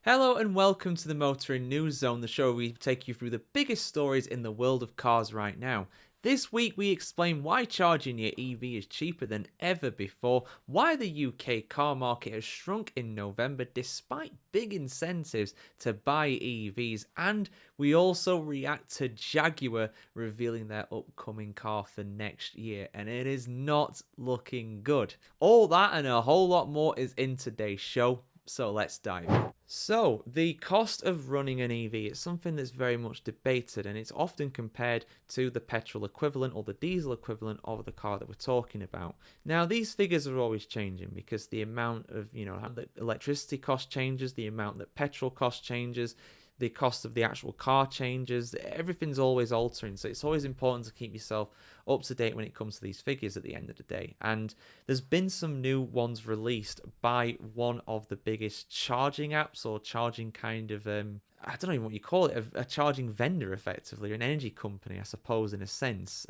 Hello and welcome to the Motoring News Zone, the show where we take you through the biggest stories in the world of cars right now. This week we explain why charging your EV is cheaper than ever before, why the UK car market has shrunk in November despite big incentives to buy EVs, and we also react to Jaguar revealing their upcoming car for next year, and it is not looking good. All that and a whole lot more is in today's show. So let's dive in. So, the cost of running an EV is something that's very much debated, and it's often compared to the petrol equivalent or the diesel equivalent of the car that we're talking about. Now, these figures are always changing because the amount of, the electricity cost changes, the amount that petrol cost changes, the cost of the actual car changes, everything's always altering. So it's always important to keep yourself up to date when it comes to these figures at the end of the day. And there's been some new ones released by one of the biggest charging apps or charging kind of I don't know even what you call it, a charging vendor effectively, or an energy company, I suppose, in a sense.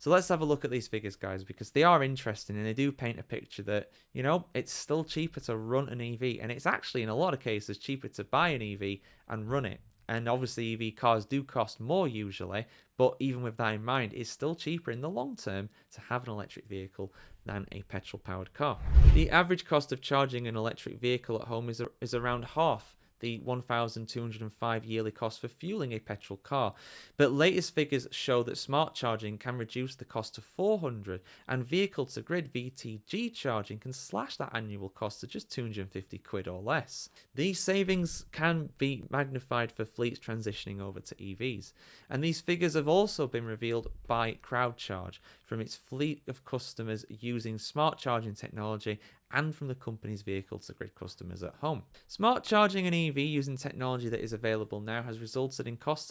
So let's have a look at these figures, guys, because they are interesting and they do paint a picture that, it's still cheaper to run an EV, and it's actually in a lot of cases cheaper to buy an EV and run it. And obviously EV cars do cost more usually, but even with that in mind, it's still cheaper in the long term to have an electric vehicle than a petrol powered car. The average cost of charging an electric vehicle at home is around half the 1,205 yearly cost for fueling a petrol car. But latest figures show that smart charging can reduce the cost to 400, and vehicle to grid VTG charging can slash that annual cost to just 250 quid or less. These savings can be magnified for fleets transitioning over to EVs, and these figures have also been revealed by CrowdCharge from its fleet of customers using smart charging technology and from the company's vehicle to grid customers at home. Smart charging an EV using technology that is available now has resulted in cost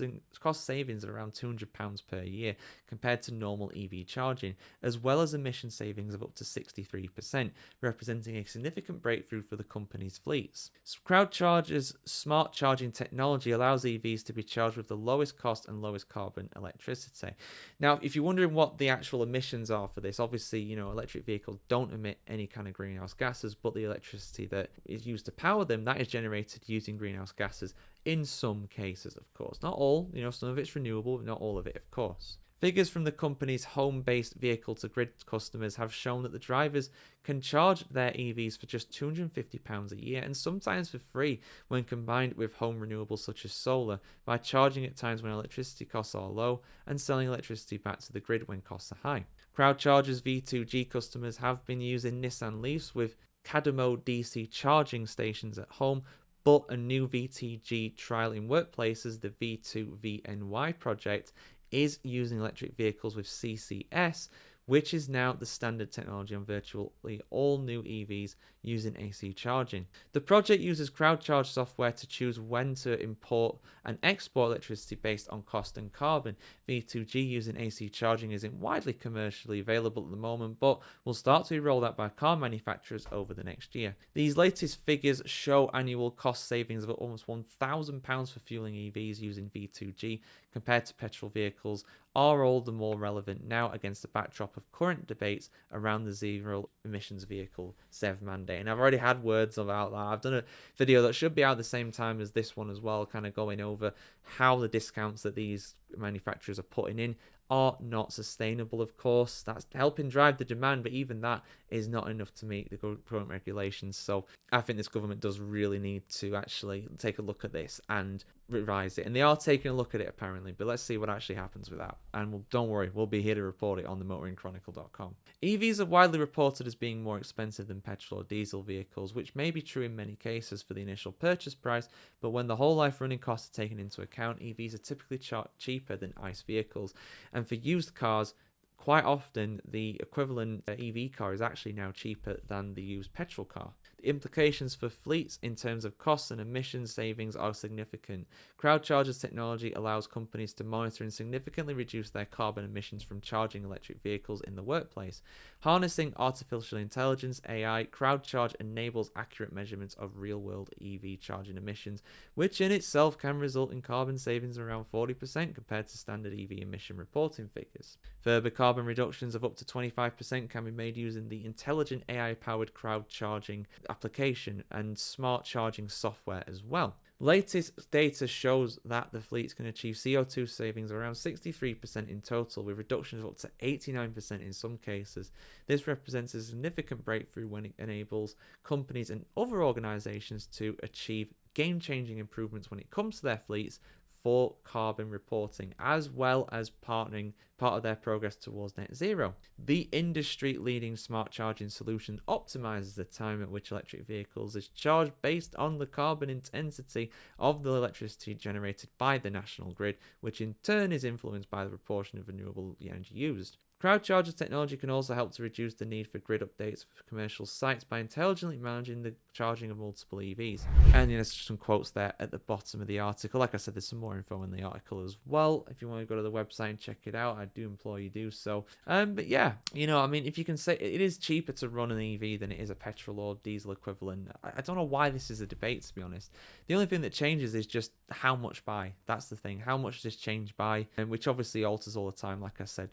savings of around £200 per year compared to normal EV charging, as well as emission savings of up to 63%, representing a significant breakthrough for the company's fleets. CrowdCharge's smart charging technology allows EVs to be charged with the lowest cost and lowest carbon electricity. Now, if you're wondering what the actual emissions are for this, obviously, electric vehicles don't emit any kind of greenhouse gases, but the electricity that is used to power them, that is generated using greenhouse gases in some cases, of course. Not all, some of it's renewable, but not all of it, of course. Figures from the company's home-based vehicle-to-grid customers have shown that the drivers can charge their EVs for just £250 a year, and sometimes for free when combined with home renewables such as solar, by charging at times when electricity costs are low and selling electricity back to the grid when costs are high. CrowdCharge's V2G customers have been using Nissan Leafs with Cademo DC charging stations at home, but a new VTG trial in workplaces, the V2VNY project, is using electric vehicles with CCS, which is now the standard technology on virtually all new EVs using AC charging. The project uses CrowdCharge software to choose when to import and export electricity based on cost and carbon. V2G using AC charging isn't widely commercially available at the moment, but will start to be rolled out by car manufacturers over the next year. These latest figures show annual cost savings of almost £1,000 for fueling EVs using V2G compared to petrol vehicles, are all the more relevant now against the backdrop of current debates around the zero emissions vehicle ZEV mandate. And I've already had words about that. I've done a video that should be out at the same time as this one as well, kind of going over how the discounts that these manufacturers are putting in are not sustainable, of course. That's helping drive the demand, but even that is not enough to meet the current regulations. So I think this government does really need to actually take a look at this and revise it. And they are taking a look at it apparently, but let's see what actually happens with that. And don't worry, we'll be here to report it on the motoringchronicle.com. EVs are widely reported as being more expensive than petrol or diesel vehicles, which may be true in many cases for the initial purchase price, but when the whole life running costs are taken into account, EVs are typically cheaper than ICE vehicles. And for used cars, quite often the equivalent EV car is actually now cheaper than the used petrol car. The implications for fleets in terms of costs and emissions savings are significant. CrowdCharge's technology allows companies to monitor and significantly reduce their carbon emissions from charging electric vehicles in the workplace. Harnessing artificial intelligence (AI), CrowdCharge enables accurate measurements of real-world EV charging emissions, which in itself can result in carbon savings around 40% compared to standard EV emission reporting figures. Further carbon reductions of up to 25% can be made using the intelligent AI-powered CrowdCharging application and smart charging software as well. Latest data shows that the fleets can achieve CO2 savings of around 63% in total, with reductions of up to 89% in some cases. This represents a significant breakthrough when it enables companies and other organizations to achieve game-changing improvements when it comes to their fleets for carbon reporting, as well as part of their progress towards net zero. The industry-leading smart charging solution optimizes the time at which electric vehicles is charged based on the carbon intensity of the electricity generated by the national grid, which in turn is influenced by the proportion of renewable energy used. Crowd charger technology can also help to reduce the need for grid updates for commercial sites by intelligently managing the charging of multiple EVs. And there's some quotes there at the bottom of the article. Like I said, there's some more info in the article as well. If you want to go to the website and check it out, I do implore you do so. But yeah, I mean, if you can say it is cheaper to run an EV than it is a petrol or diesel equivalent, I don't know why this is a debate, to be honest. The only thing that changes is just how much by. That's the thing. How much does this change by? And which obviously alters all the time. Like I said,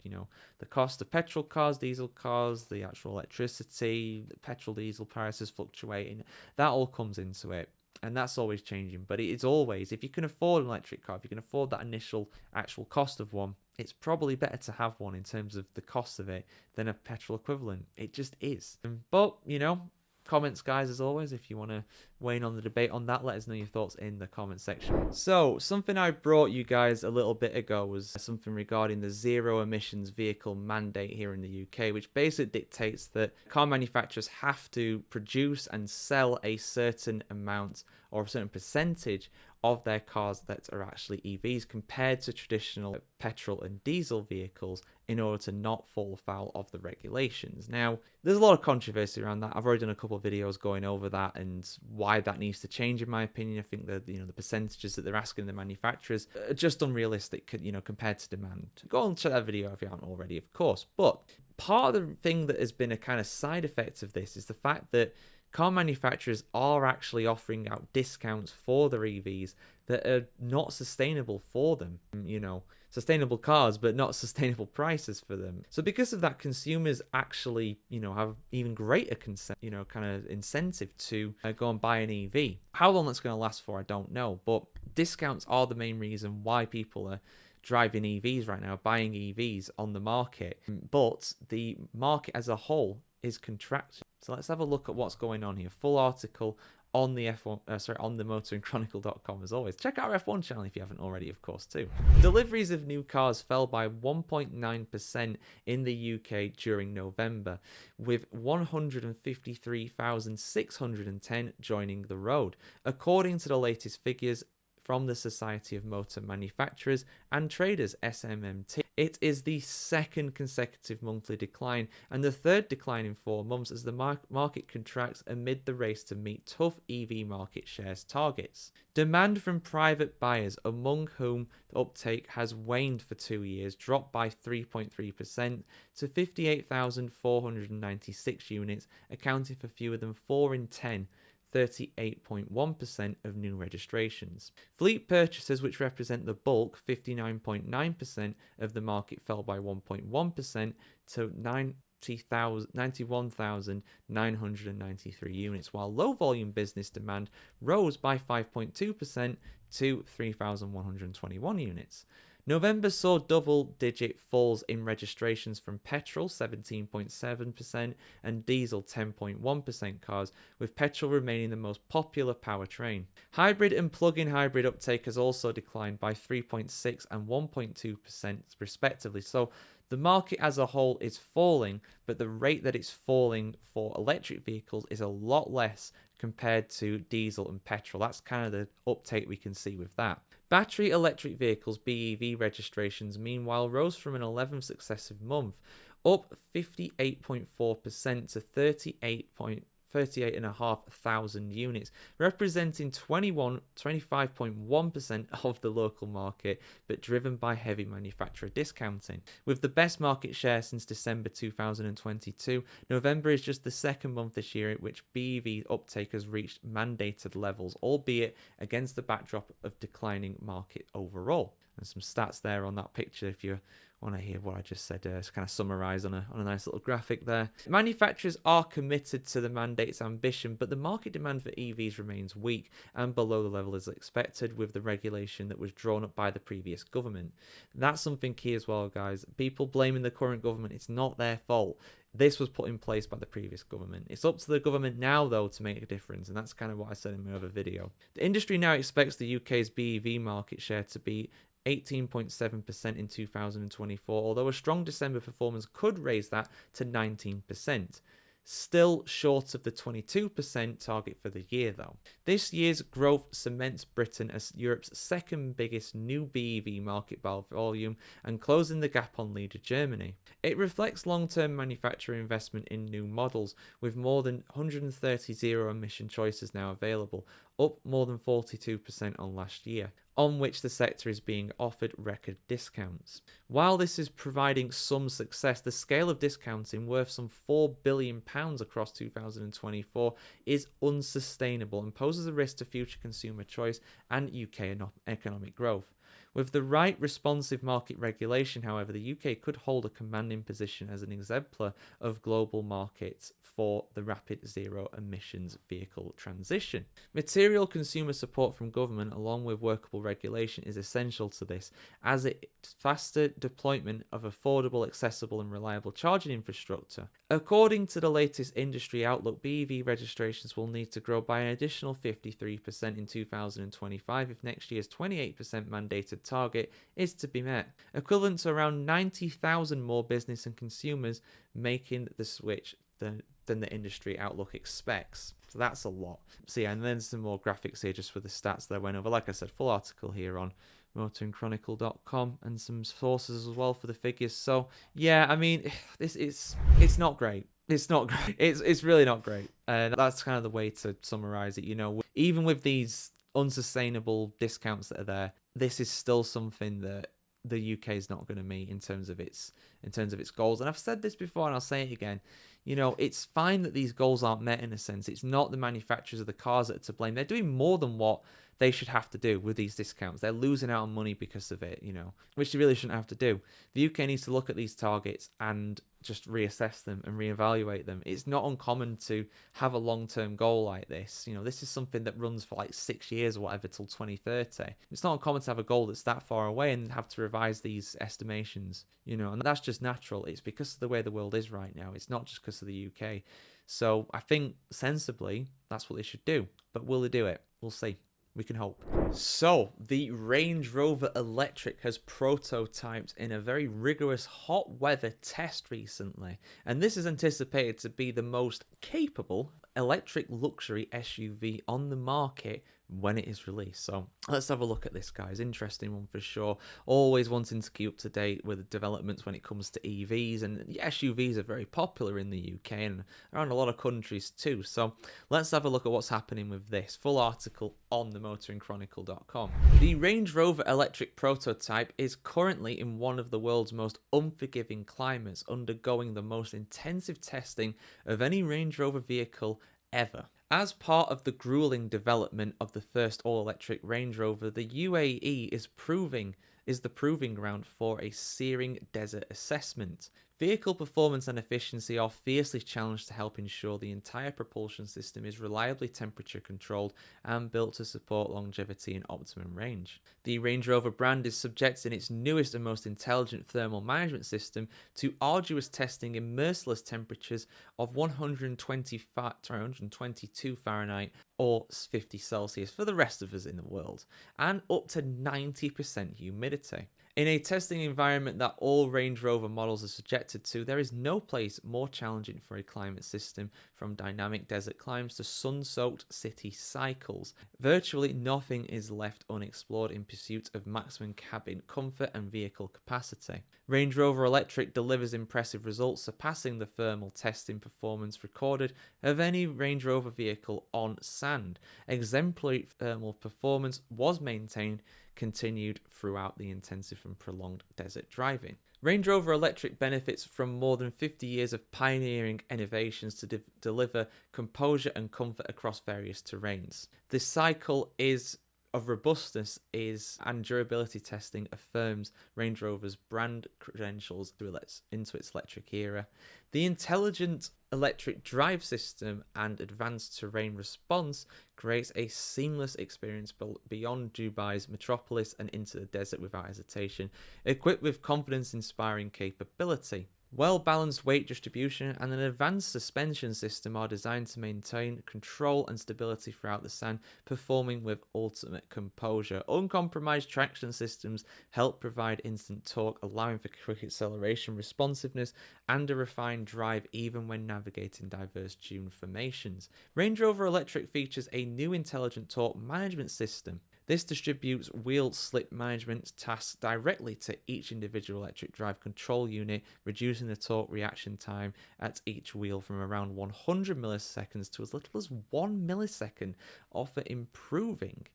the cost of petrol cars, diesel cars, the actual electricity, the petrol diesel prices fluctuating, that all comes into it, and that's always changing. But it's always, if you can afford an electric car, if you can afford that initial actual cost of one, it's probably better to have one in terms of the cost of it than a petrol equivalent. It just is. But comments, guys, as always. If you want to weigh in on the debate on that, let us know your thoughts in the comment section. So something I brought you guys a little bit ago was something regarding the zero emissions vehicle mandate here in the UK, which basically dictates that car manufacturers have to produce and sell a certain amount or a certain percentage of their cars that are actually EVs compared to traditional petrol and diesel vehicles in order to not fall foul of the regulations. Now, there's a lot of controversy around that. I've already done a couple of videos going over that and why that needs to change, in my opinion. I think that the percentages that they're asking the manufacturers are just unrealistic, compared to demand. Go and check that video if you haven't already, of course. But part of the thing that has been a kind of side effect of this is the fact that car manufacturers are actually offering out discounts for their EVs that are not sustainable for them. Sustainable cars, but not sustainable prices for them. So because of that, consumers actually, have even greater kind of incentive to go and buy an EV. How long that's going to last for, I don't know. But discounts are the main reason why people are driving EVs right now, buying EVs on the market. But the market as a whole is contracting. So let's have a look at what's going on here. Full article on the on the motoringchronicle.com as always. Check out our F1 channel if you haven't already, of course, too. Deliveries of new cars fell by 1.9% in the UK during November, with 153,610 joining the road. According to the latest figures from the Society of Motor Manufacturers and Traders, SMMT. It is the second consecutive monthly decline and the third decline in 4 months as the market contracts amid the race to meet tough EV market shares targets. Demand from private buyers, among whom the uptake has waned for 2 years, dropped by 3.3% to 58,496 units, accounting for fewer than 4 in 10. 38.1% of new registrations. Fleet purchases, which represent the bulk, 59.9% of the market, fell by 1.1% to 91,993 units, while low volume business demand rose by 5.2% to 3,121 units. November saw double-digit falls in registrations from petrol, 17.7%, and diesel, 10.1% cars, with petrol remaining the most popular powertrain. Hybrid and plug-in hybrid uptake has also declined by 3.6% and 1.2% respectively. So the market as a whole is falling, but the rate that it's falling for electric vehicles is a lot less compared to diesel and petrol. That's kind of the uptake we can see with that. Battery electric vehicles BEV registrations, meanwhile, rose from an 11th successive month, up 58.4% to 38,500 units, representing 25.1% of the local market, but driven by heavy manufacturer discounting. With the best market share since December 2022, November is just the second month this year at which BEV uptake has reached mandated levels, albeit against the backdrop of declining market overall. And some stats there on that picture if you want to hear what I just said. It's kind of summarised on a nice little graphic there. Manufacturers are committed to the mandate's ambition, but the market demand for EVs remains weak and below the level as expected with the regulation that was drawn up by the previous government. That's something key as well, guys. People blaming the current government, it's not their fault. This was put in place by the previous government. It's up to the government now, though, to make a difference, and that's kind of what I said in my other video. The industry now expects the UK's BEV market share to be 18.7% in 2024, although a strong December performance could raise that to 19%. Still short of the 22% target for the year, though. This year's growth cements Britain as Europe's second biggest new BEV market by volume and closing the gap on leader Germany. It reflects long-term manufacturer investment in new models, with more than 130 zero-emission choices now available, up more than 42% on last year, on which the sector is being offered record discounts. While this is providing some success, the scale of discounting, worth some £4 billion across 2024, is unsustainable and poses a risk to future consumer choice and UK economic growth. With the right responsive market regulation, however, the UK could hold a commanding position as an exemplar of global markets for the rapid zero emissions vehicle transition. Material consumer support from government along with workable regulation is essential to this, as it's faster deployment of affordable, accessible and reliable charging infrastructure. According to the latest industry outlook, BEV registrations will need to grow by an additional 53% in 2025 if next year's 28% mandated target is to be met, equivalent to around 90,000 more business and consumers making the switch than the industry outlook expects. So that's a lot. So yeah, and then some more graphics here just with the stats that I went over. Like I said, full article here on motoringchronicle.com and some sources as well for the figures. So yeah, I mean, it's not great. It's not great. It's really not great. And that's kind of the way to summarize it. You know, even with these unsustainable discounts that are there, this is still something that the UK is not going to meet in terms of its goals. And I've said this before and I'll say it again. You know, it's fine that these goals aren't met in a sense. It's not the manufacturers of the cars that are to blame. They're doing more than what they should have to do with these discounts. They're losing out on money because of it, you know, which they really shouldn't have to do. The UK needs to look at these targets and just reassess them and reevaluate them. It's not uncommon to have a long-term goal like this. You know, this is something that runs for like 6 years or whatever till 2030. It's not uncommon to have a goal that's that far away and have to revise these estimations, you know, and that's just natural. It's because of the way the world is right now. It's not just because of the UK. So I think sensibly, that's what they should do. But will they do it? We'll see. We can hope. So, the Range Rover Electric has prototyped in a very rigorous hot weather test recently, and this is anticipated to be the most capable electric luxury SUV on the market when it is released. So let's have a look at this, guys. Interesting one for sure. Always wanting to keep up to date with the developments when it comes to EVs, and the SUVs are very popular in the UK and around a lot of countries too. So let's have a look at what's happening with this. Full article on the motoringchronicle.com. The Range Rover electric prototype is currently in one of the world's most unforgiving climates, undergoing the most intensive testing of any Range Rover vehicle ever. As part of the grueling development of the first all-electric Range Rover, the UAE is the proving ground for a searing desert assessment. Vehicle performance and efficiency are fiercely challenged to help ensure the entire propulsion system is reliably temperature controlled and built to support longevity and optimum range. The Range Rover brand is subjecting its newest and most intelligent thermal management system to arduous testing in merciless temperatures of 122 Fahrenheit or 50 Celsius for the rest of us in the world, and up to 90% humidity. In a testing environment that all Range Rover models are subjected to, there is no place more challenging for a climate system, from dynamic desert climbs to sun-soaked city cycles. Virtually nothing is left unexplored in pursuit of maximum cabin comfort and vehicle capacity. Range Rover Electric delivers impressive results, surpassing the thermal testing performance recorded of any Range Rover vehicle on sand. Exemplary thermal performance was continued throughout the intensive and prolonged desert driving. Range Rover Electric benefits from more than 50 years of pioneering innovations to deliver composure and comfort across various terrains. This cycle is of robustness is and durability testing affirms Range Rover's brand credentials into its electric era. The intelligent electric drive system and advanced terrain response creates a seamless experience beyond Dubai's metropolis and into the desert without hesitation, equipped with confidence-inspiring capability. Well-balanced weight distribution and an advanced suspension system are designed to maintain control and stability throughout the sand, performing with ultimate composure. Uncompromised traction systems help provide instant torque, allowing for quick acceleration, responsiveness, and a refined drive even when navigating diverse dune formations. Range Rover Electric features a new intelligent torque management system. This distributes wheel slip management tasks directly to each individual electric drive control unit, reducing the torque reaction time at each wheel from around 100 milliseconds to as little as 1 millisecond, offering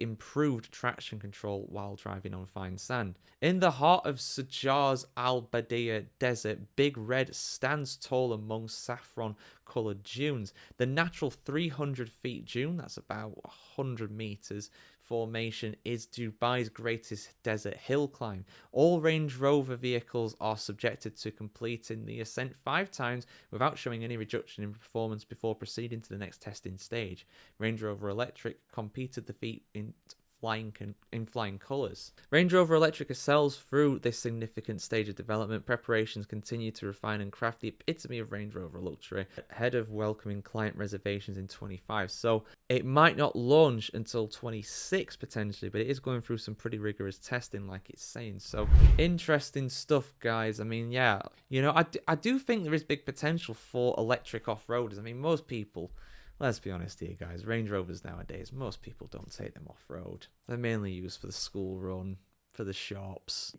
improved traction control while driving on fine sand. In the heart of Sharjah's Al Badia Desert, Big Red stands tall among saffron-coloured dunes. The natural 300 feet dune, that's about 100 meters, formation is Dubai's greatest desert hill climb. All Range Rover vehicles are subjected to completing the ascent 5 times without showing any reduction in performance before proceeding to the next testing stage. Range Rover Electric competed the feat in flying colours. Range Rover Electric excels through this significant stage of development. Preparations continue to refine and craft the epitome of Range Rover luxury ahead of welcoming client reservations in 25. So it might not launch until 26 potentially, but it is going through some pretty rigorous testing like it's saying. So interesting stuff, guys. I mean, yeah, you know, I do think there is big potential for electric off-roaders. I mean, most people, let's be honest here, guys. Range Rovers nowadays, most people don't take them off-road. They're mainly used for the school run, for the shops.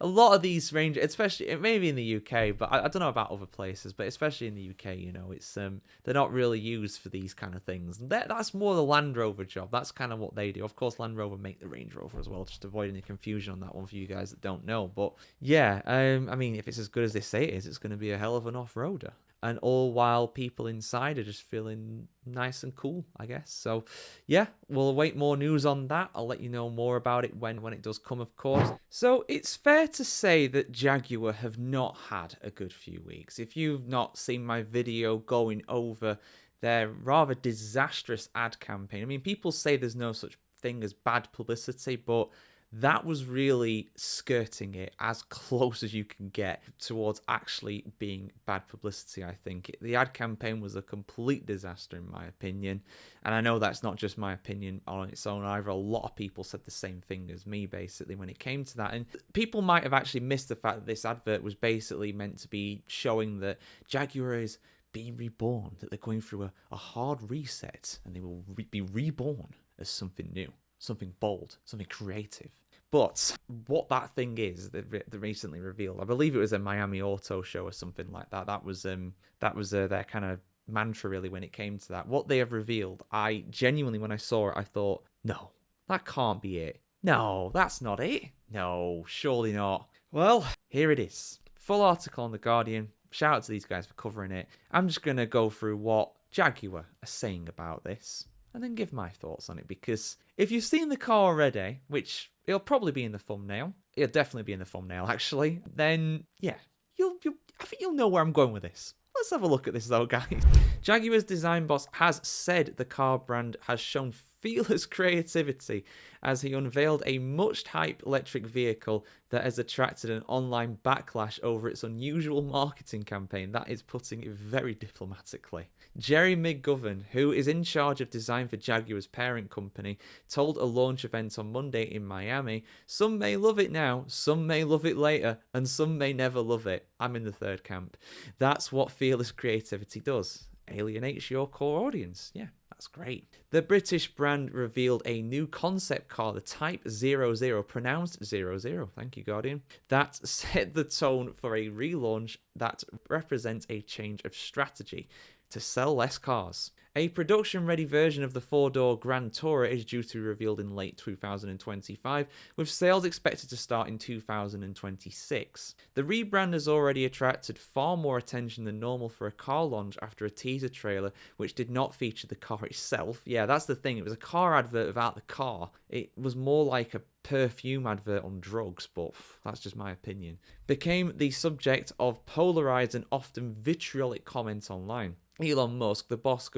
A lot of these Range, especially maybe in the UK, but I don't know about other places, but especially in the UK, you know, it's they're not really used for these kind of things. That's more the Land Rover job. That's kind of what they do. Of course, Land Rover make the Range Rover as well, just to avoid any confusion on that one for you guys that don't know. But yeah, I mean, if it's as good as they say it is, it's going to be a hell of an off-roader. And all while people inside are just feeling nice and cool, I guess. So, yeah, we'll await more news on that. I'll let you know more about it when it does come, of course. So, it's fair to say that Jaguar have not had a good few weeks. If you've not seen my video going over their rather disastrous ad campaign, I mean, people say there's no such thing as bad publicity, but that was really skirting it as close as you can get towards actually being bad publicity, I think. The ad campaign was a complete disaster, in my opinion. And I know that's not just my opinion on its own either. A lot of people said the same thing as me, basically, when it came to that. And people might have actually missed the fact that this advert was basically meant to be showing that Jaguar is being reborn, that they're going through a hard reset, and they will be reborn as something new, something bold, something creative. But what that thing is, they recently revealed, I believe it was a Miami Auto Show or something like that. That was their kind of mantra, really, when it came to that. What they have revealed, I genuinely, when I saw it, I thought, no, that can't be it. No, that's not it. No, surely not. Well, here it is. Full article on The Guardian. Shout out to these guys for covering it. I'm just going to go through what Jaguar are saying about this and then give my thoughts on it, because if you've seen the car already, which it'll probably be in the thumbnail, it'll definitely be in the thumbnail actually, then yeah, I think you'll know where I'm going with this. Let's have a look at this though, guys. Jaguar's design boss has said the car brand has shown fearless creativity as he unveiled a much-hyped electric vehicle that has attracted an online backlash over its unusual marketing campaign. That is putting it very diplomatically. Jerry McGovern, who is in charge of design for Jaguar's parent company, told a launch event on Monday in Miami, "Some may love it now, some may love it later, and some may never love it. I'm in the third camp. That's what fearless creativity does. Alienates your core audience." Yeah, that's great. The British brand revealed a new concept car, the Type 00, pronounced 00, thank you, Guardian, that set the tone for a relaunch that represents a change of strategy. to sell less cars. A production-ready version of the four-door Grand Tourer is due to be revealed in late 2025, with sales expected to start in 2026. The rebrand has already attracted far more attention than normal for a car launch after a teaser trailer which did not feature the car itself. Yeah, that's the thing. It was a car advert without the car. It was more like a perfume advert on drugs, but that's just my opinion. Became the subject of polarized and often vitriolic comments online. Elon Musk, the boss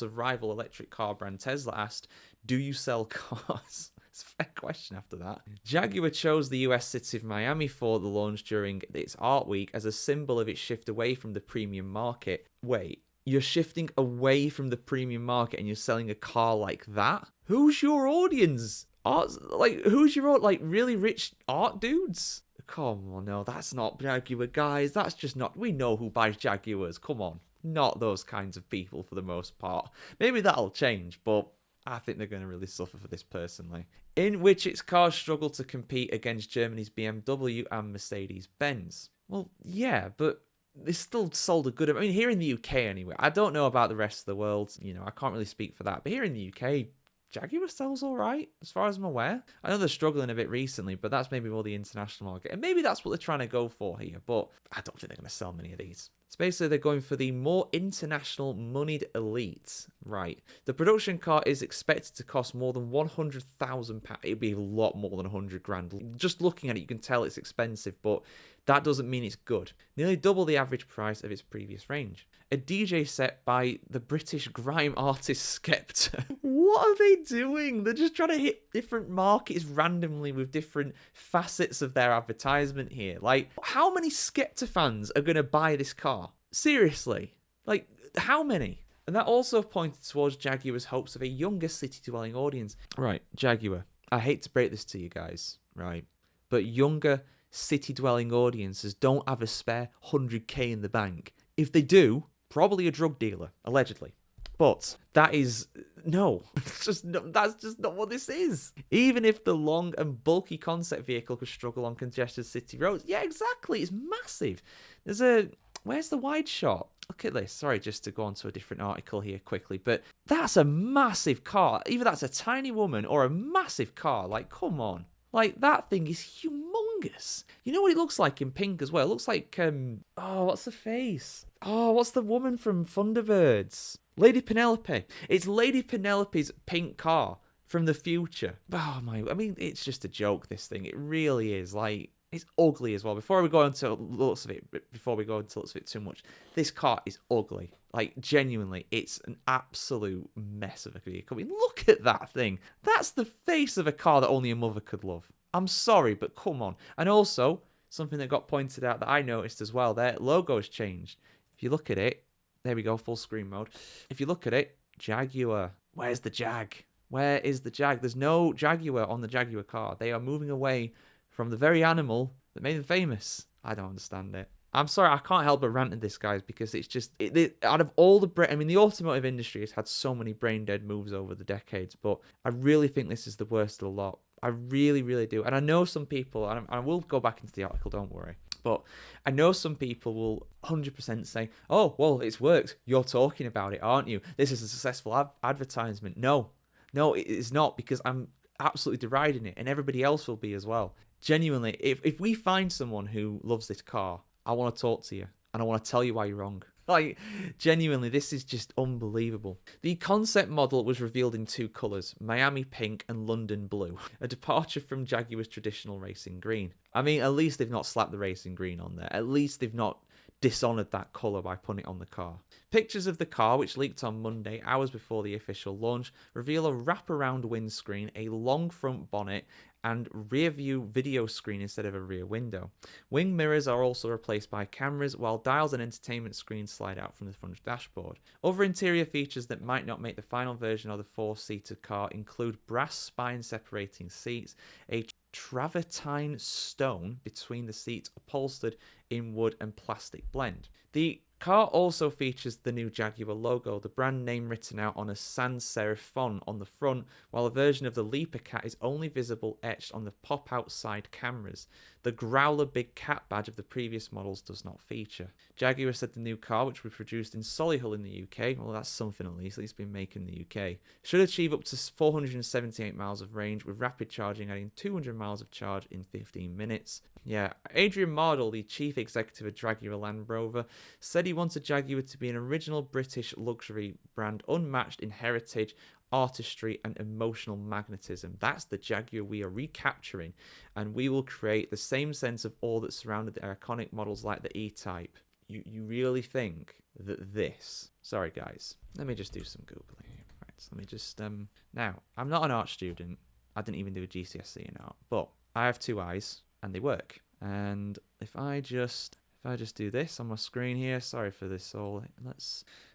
of rival electric car brand Tesla, asked, "Do you sell cars?" It's a fair question after that. Jaguar chose the US city of Miami for the launch during its Art Week as a symbol of its shift away from the premium market. Wait, you're shifting away from the premium market and you're selling a car like that? Who's your audience? Who's your really rich art dudes? Come on, no, that's not Jaguar, guys. That's just not. We know who buys Jaguars. Come on. Not those kinds of people for the most part. Maybe that'll change, but I think they're going to really suffer for this personally. In which its cars struggle to compete against Germany's BMW and Mercedes-Benz. Well, yeah, but they still sold a good... I mean, here in the UK anyway. I don't know about the rest of the world. You know, I can't really speak for that. But here in the UK, Jaguar sells all right, as far as I'm aware. I know they're struggling a bit recently, but that's maybe more the international market. And maybe that's what they're trying to go for here, but I don't think they're going to sell many of these. So basically, they're going for the more international moneyed elite. Right. The production car is expected to cost more than £100,000. It'd be a lot more than 100 grand. Just looking at it, you can tell it's expensive, but that doesn't mean it's good. Nearly double the average price of its previous range. A DJ set by the British grime artist Skepta. What are they doing? They're just trying to hit different markets randomly with different facets of their advertisement here. Like, how many Skepta fans are going to buy this car? Seriously. Like, how many? And that also pointed towards Jaguar's hopes of a younger city-dwelling audience. Right, Jaguar. I hate to break this to you guys, right? But younger city-dwelling audiences don't have a spare 100k in the bank. If they do, probably a drug dealer, allegedly. But that is... No. That's just not what this is. Even if the long and bulky concept vehicle could struggle on congested city roads. Yeah, exactly. It's massive. Where's the wide shot? Look at this. Sorry, just to go on to a different article here quickly. But that's a massive car. Either that's a tiny woman or a massive car. Like, come on. Like, that thing is humongous. You know what it looks like in pink as well? It looks like, what's the face? Oh, what's the woman from Thunderbirds? Lady Penelope. It's Lady Penelope's pink car from the future. Oh, my. I mean, it's just a joke, this thing. It really is. Like, it's ugly as well. Before we go into looks of it too much, this car is ugly. Like, genuinely, it's an absolute mess of a vehicle. I mean, look at that thing. That's the face of a car that only a mother could love. I'm sorry, but come on. And also, something that got pointed out that I noticed as well, their logo's changed. If you look at it, there we go, full screen mode. If you look at it, Jaguar. Where's the Jag? Where is the Jag? There's no Jaguar on the Jaguar car. They are moving away from the very animal that made them famous. I don't understand it. I'm sorry, I can't help but rant at this, guys, because it's just... out of all the... the automotive industry has had so many brain-dead moves over the decades, but I really think this is the worst of the lot. I really, really do. And I know some people, and I will go back into the article, don't worry, but I know some people will 100% say, oh, well, it's worked. You're talking about it, aren't you? This is a successful advertisement. No, it is not, because I'm absolutely deriding it, and everybody else will be as well. Genuinely, if we find someone who loves this car, I want to talk to you, and I want to tell you why you're wrong. Like, genuinely, this is just unbelievable. The concept model was revealed in two colours, Miami pink and London blue, a departure from Jaguar's traditional racing green. I mean, at least they've not slapped the racing green on there. At least they've not dishonoured that colour by putting it on the car. Pictures of the car, which leaked on Monday, hours before the official launch, reveal a wraparound windscreen, a long front bonnet, and rear view video screen instead of a rear window. Wing mirrors are also replaced by cameras, while dials and entertainment screens slide out from the front dashboard. Other interior features that might not make the final version of the four-seater car include brass spine separating seats, a travertine stone between the seats upholstered in wood and plastic blend. The Car also features the new Jaguar logo, the brand name written out on a sans serif font on the front, while a version of the Leaper cat is only visible etched on the pop-out side cameras. The Growler Big Cat badge of the previous models does not feature. Jaguar said the new car, which was produced in Solihull in the UK, well that's something at least been made in the UK, should achieve up to 478 miles of range, with rapid charging adding 200 miles of charge in 15 minutes. Yeah, Adrian Mardell, the chief executive of Jaguar Land Rover, said he wanted Jaguar to be an original British luxury brand unmatched in heritage, artistry and emotional magnetism. That's the Jaguar we are recapturing, and we will create the same sense of awe that surrounded the iconic models like the E-Type. You really think that this... Sorry guys, let me just do some Googling. Right, so let me just... Now, I'm not an art student. I didn't even do a GCSE in art, but I have two eyes and they work. And if I just do this on my screen here, sorry for this all. I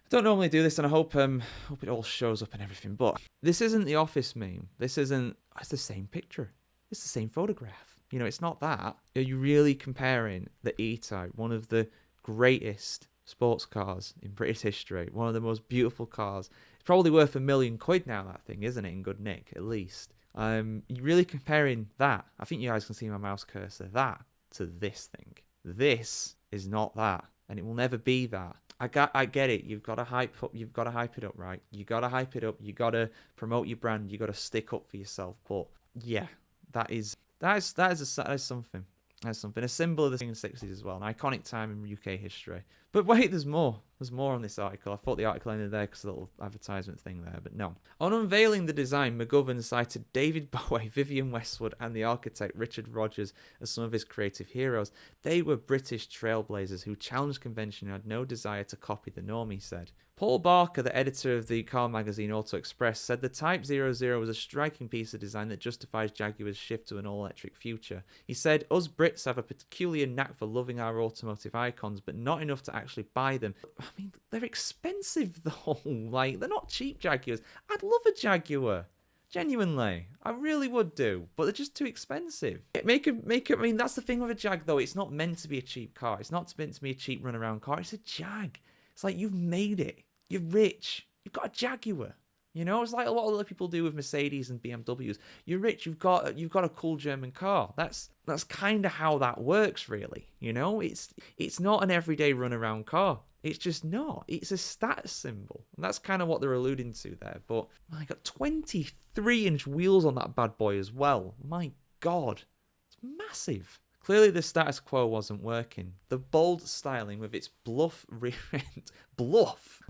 don't normally do this, and I hope it all shows up and everything. But this isn't the Office meme. This isn't. It's the same picture. It's the same photograph. You know, it's not that. Are you really comparing the E-Type, one of the greatest sports cars in British history, one of the most beautiful cars? It's probably worth £1 million now. That thing, isn't it? In good nick, at least. You really comparing that? I think you guys can see my mouse cursor. That to this thing. This is not that, and it will never be that. I get it. You've got to hype it up, right? You got to hype it up. You got to promote your brand. You got to stick up for yourself. But yeah, that is something. That's something. A symbol of the 60s as well. An iconic time in UK history. But wait, there's more. There's more on this article. I thought the article ended there because of the little advertisement thing there, but no. On unveiling the design, McGovern cited David Bowie, Vivienne Westwood, and the architect Richard Rogers as some of his creative heroes. They were British trailblazers who challenged convention and had no desire to copy the norm, he said. Paul Barker, the editor of the car magazine Auto Express, said the Type 00 was a striking piece of design that justifies Jaguar's shift to an all-electric future. He said, us Brits have a peculiar knack for loving our automotive icons, but not enough to actually buy them. I mean, they're expensive though. Like, they're not cheap Jaguars. I'd love a Jaguar. Genuinely. I really would do. But they're just too expensive. I mean, that's the thing with a Jag though. It's not meant to be a cheap car. It's not meant to be a cheap runaround car. It's a Jag. It's like, you've made it. You're rich. You've got a Jaguar. You know, it's like a lot of other people do with Mercedes and BMWs. You're rich. You've got a cool German car. That's kind of how that works, really. You know, it's not an everyday runaround car. It's just not. It's a status symbol, and that's kind of what they're alluding to there. But I got 23-inch wheels on that bad boy as well. My God, it's massive. Clearly, the status quo wasn't working. The bold styling with its bluff rear end, bluff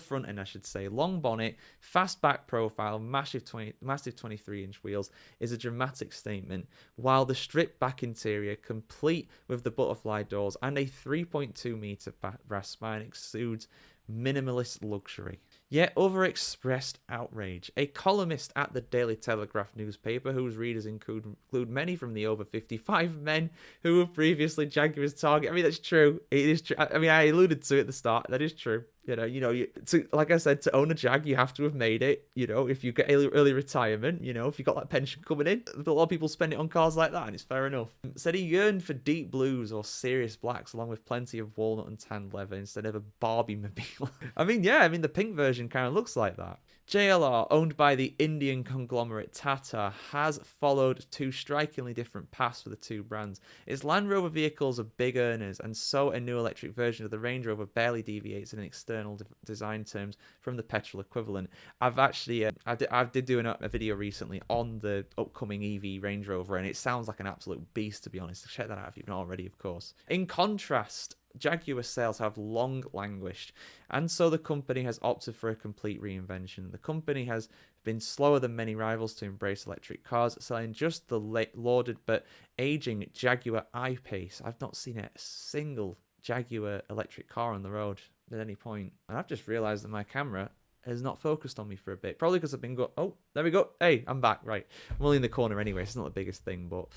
front end, I should say, long bonnet, fast back profile, massive 23-inch wheels is a dramatic statement, while the stripped back interior, complete with the butterfly doors and a 3.2-meter brass spine, exudes minimalist luxury. Yet overexpressed outrage. A columnist at the Daily Telegraph newspaper, whose readers include many from the over 55 men who were previously Jaguar's target. I mean, that's true. It is true. I mean, I alluded to it at the start. That is true. Like I said, to own a Jag, you have to have made it. You know, if you get early retirement, you know, if you got that pension coming in, a lot of people spend it on cars like that, and it's fair enough. Said he yearned for deep blues or serious blacks, along with plenty of walnut and tan leather instead of a Barbie mobile. I mean, the pink version kind of looks like that. JLR, owned by the Indian conglomerate Tata, has followed two strikingly different paths for the two brands. Its Land Rover vehicles are big earners, and so a new electric version of the Range Rover barely deviates in external design terms from the petrol equivalent. I've actually, I did do a video recently on the upcoming EV Range Rover, and it sounds like an absolute beast, to be honest. Check that out if you've not already, of course. In contrast, Jaguar sales have long languished, and so the company has opted for a complete reinvention. The company has been slower than many rivals to embrace electric cars, selling just the lauded but aging Jaguar I-Pace. I've not seen a single Jaguar electric car on the road at any point, and I've just realised that my camera has not focused on me for a bit. Probably because I've been oh, there we go. Hey, I'm back. Right. I'm only in the corner anyway. It's not the biggest thing, but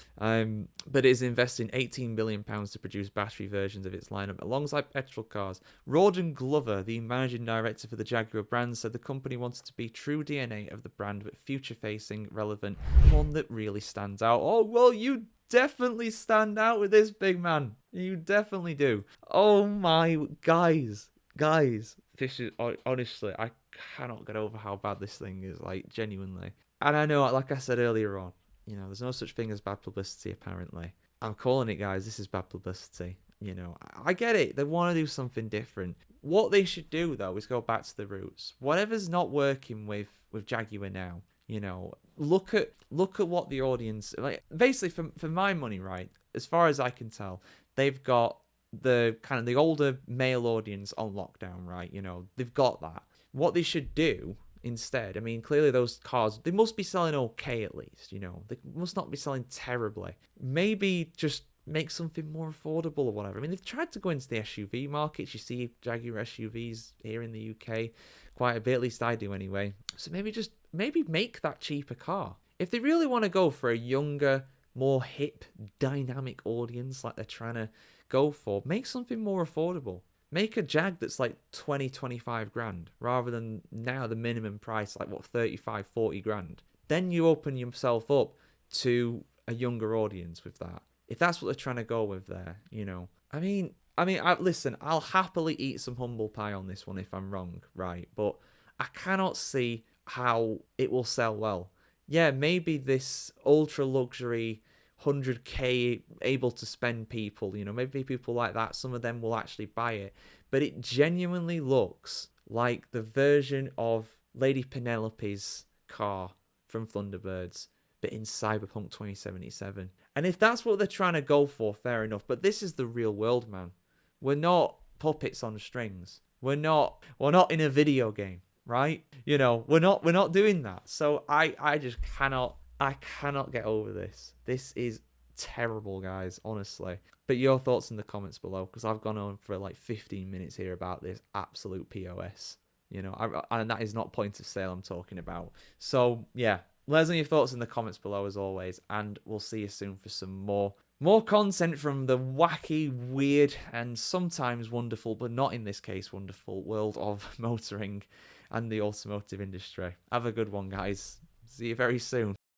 it is investing £18 billion to produce battery versions of its lineup alongside petrol cars. Rawdon Glover, the managing director for the Jaguar brand, said the company wanted to be true DNA of the brand, but future-facing, relevant, one that really stands out. Oh, well, you definitely stand out with this, big man. You definitely do. Oh my, guys. This is, honestly, I cannot get over how bad this thing is, like, genuinely. And I know, like I said earlier on, there's no such thing as bad publicity, apparently. I'm calling it, guys. This is bad publicity. I get it. They want to do something different. What they should do, though, is go back to the roots. Whatever's not working with Jaguar now, look at what the audience, like, basically for my money, right? As far as I can tell, they've got the kind of the older male audience on lockdown, right? They've got that. What they should do instead, I mean, clearly those cars, they must be selling okay at least, they must not be selling terribly. Maybe just make something more affordable or whatever. I mean, they've tried to go into the SUV markets. You see Jaguar SUVs here in the UK quite a bit, at least I do anyway. So maybe make that cheaper car. If they really want to go for a younger, more hip, dynamic audience like they're trying to go for, make something more affordable. Make a Jag that's like 20-25 grand rather than now the minimum price, like 35-40 grand. Then you open yourself up to a younger audience with that. If that's what they're trying to go with there, listen, I'll happily eat some humble pie on this one if I'm wrong, right? But I cannot see how it will sell well. Yeah, maybe this ultra luxury 100k able to spend people, maybe people like that, some of them will actually buy it. But it genuinely looks like the version of Lady Penelope's car from Thunderbirds, but in Cyberpunk 2077. And if that's what they're trying to go for, fair enough. But this is the real world, man. We're not puppets on strings. We're not in a video game, right? We're not doing that. So I just cannot get over this. This is terrible, guys, honestly. But your thoughts in the comments below, because I've gone on for like 15 minutes here about this absolute POS. And that is not point of sale I'm talking about. So yeah, let us know your thoughts in the comments below as always, and we'll see you soon for some more content from the wacky, weird, and sometimes wonderful, but not in this case wonderful, world of motoring and the automotive industry. Have a good one, guys. See you very soon.